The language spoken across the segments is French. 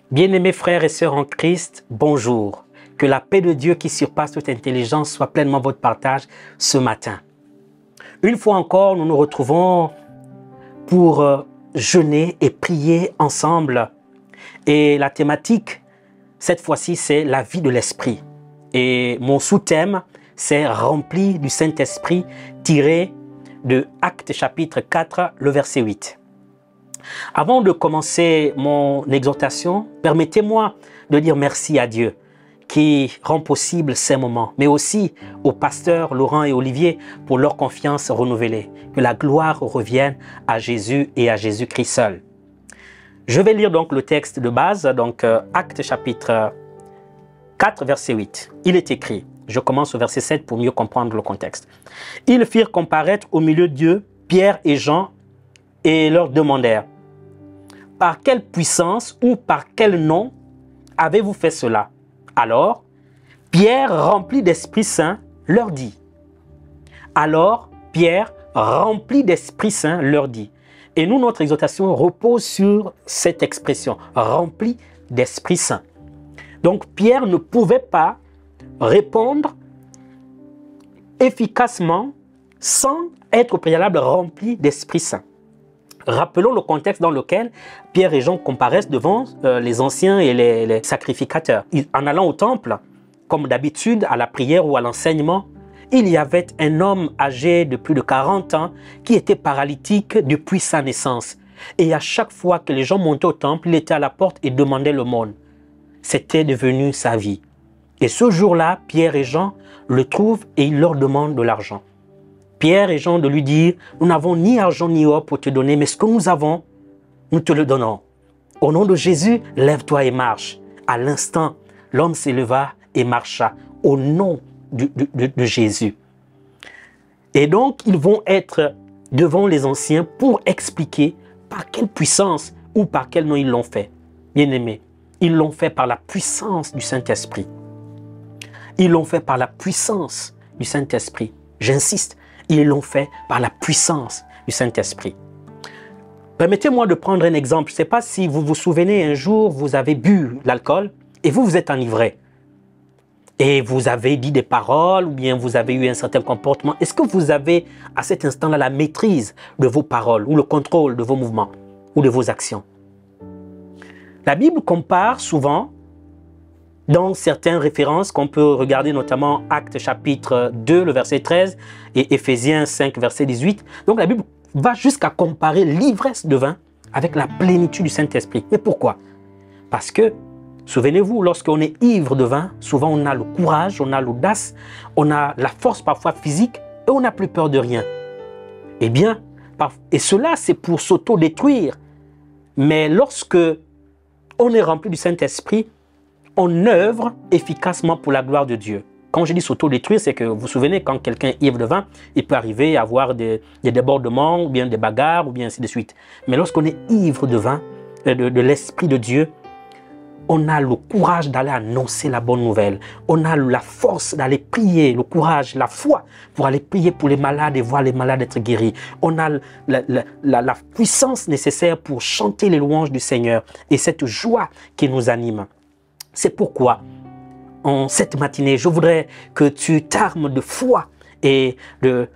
Bien-aimés frères et sœurs en Christ, bonjour. Que la paix de Dieu qui surpasse toute intelligence soit pleinement votre partage ce matin. Une fois encore, nous nous retrouvons pour jeûner et prier ensemble. Et la thématique, cette fois-ci, c'est la vie de l'Esprit. Et mon sous-thème, c'est rempli du Saint-Esprit, tiré de Actes chapitre 4, le verset 8. Avant de commencer mon exhortation, permettez-moi de dire merci à Dieu qui rend possible ces moments, mais aussi aux pasteurs Laurent et Olivier pour leur confiance renouvelée. Que la gloire revienne à Jésus et à Jésus-Christ seul. Je vais lire donc le texte de base, donc Actes chapitre 4, verset 8. Il est écrit, je commence au verset 7 pour mieux comprendre le contexte. Ils firent comparaître au milieu d'eux Pierre et Jean et leur demandèrent, par quelle puissance ou par quel nom avez-vous fait cela? Alors, Pierre, rempli d'Esprit Saint, leur dit. Alors, Pierre, rempli d'Esprit Saint, leur dit. Et nous, notre exhortation repose sur cette expression, rempli d'Esprit Saint. Donc, Pierre ne pouvait pas répondre efficacement sans être au préalable rempli d'Esprit Saint. Rappelons le contexte dans lequel Pierre et Jean comparaissent devant les anciens et les sacrificateurs. En allant au temple, comme d'habitude, à la prière ou à l'enseignement, il y avait un homme âgé de plus de 40 ans qui était paralytique depuis sa naissance. Et à chaque fois que les gens montaient au temple, il était à la porte et demandait l'aumône. C'était devenu sa vie. Et ce jour-là, Pierre et Jean le trouvent et il leur demande de l'argent. Pierre et Jean de lui dire, nous n'avons ni argent ni or pour te donner, mais ce que nous avons, nous te le donnons. Au nom de Jésus, lève-toi et marche. À l'instant, l'homme s'éleva et marcha au nom de Jésus. Et donc, ils vont être devant les anciens pour expliquer par quelle puissance ou par quel nom ils l'ont fait. Bien-aimés, ils l'ont fait par la puissance du Saint-Esprit. Ils l'ont fait par la puissance du Saint-Esprit. J'insiste. Ils l'ont fait par la puissance du Saint-Esprit. Permettez-moi de prendre un exemple. Je ne sais pas si vous vous souvenez, un jour, vous avez bu l'alcool et vous êtes enivré. Et vous avez dit des paroles ou bien vous avez eu un certain comportement. Est-ce que vous avez à cet instant-là la maîtrise de vos paroles ou le contrôle de vos mouvements ou de vos actions? La Bible compare souvent dans certaines références qu'on peut regarder, notamment Actes chapitre 2, le verset 13 et Éphésiens 5, verset 18. Donc la Bible va jusqu'à comparer l'ivresse de vin avec la plénitude du Saint-Esprit. Mais pourquoi? Parce que, souvenez-vous, lorsqu'on est ivre de vin, souvent on a le courage, on a l'audace, on a la force parfois physique et on n'a plus peur de rien. Eh bien, et cela c'est pour s'auto-détruire. Mais lorsque on est rempli du Saint-Esprit, on œuvre efficacement pour la gloire de Dieu. Quand je dis s'auto-détruire, c'est que vous vous souvenez, quand quelqu'un est ivre de vin, il peut arriver à avoir des débordements, ou bien des bagarres, ou bien ainsi de suite. Mais lorsqu'on est ivre de vin, de l'Esprit de Dieu, on a le courage d'aller annoncer la bonne nouvelle. On a la force d'aller prier, le courage, la foi pour aller prier pour les malades et voir les malades être guéris. On a la puissance nécessaire pour chanter les louanges du Seigneur et cette joie qui nous anime. C'est pourquoi, en cette matinée, je voudrais que tu t'armes de foi et de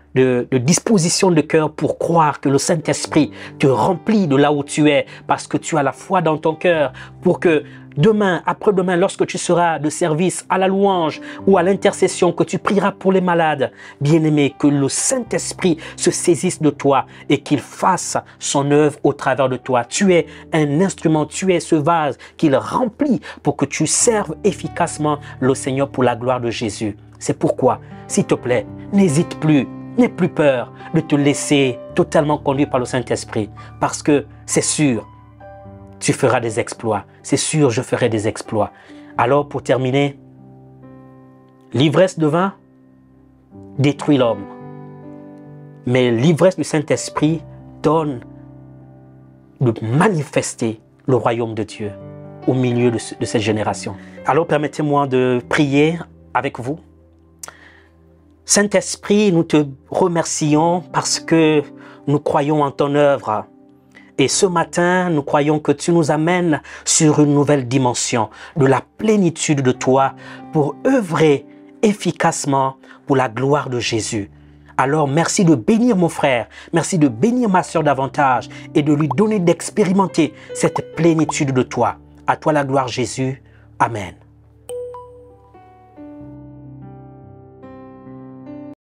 disposition de cœur pour croire que le Saint-Esprit te remplit de là où tu es, parce que tu as la foi dans ton cœur, pour que demain, après-demain, lorsque tu seras de service à la louange ou à l'intercession, que tu prieras pour les malades, bien-aimé, que le Saint-Esprit se saisisse de toi et qu'il fasse son œuvre au travers de toi. Tu es un instrument, tu es ce vase qu'il remplit pour que tu serves efficacement le Seigneur pour la gloire de Jésus. C'est pourquoi, s'il te plaît, n'hésite plus, n'aie plus peur de te laisser totalement conduire par le Saint-Esprit, parce que c'est sûr, tu feras des exploits. C'est sûr, je ferai des exploits. Alors, pour terminer, l'ivresse de vin détruit l'homme. Mais l'ivresse du Saint-Esprit donne de manifester le royaume de Dieu au milieu de cette génération. Alors, permettez-moi de prier avec vous. Saint-Esprit, nous te remercions parce que nous croyons en ton œuvre. Et ce matin, nous croyons que tu nous amènes sur une nouvelle dimension de la plénitude de toi pour œuvrer efficacement pour la gloire de Jésus. Alors, merci de bénir mon frère, merci de bénir ma sœur davantage et de lui donner d'expérimenter cette plénitude de toi. À toi la gloire, Jésus. Amen.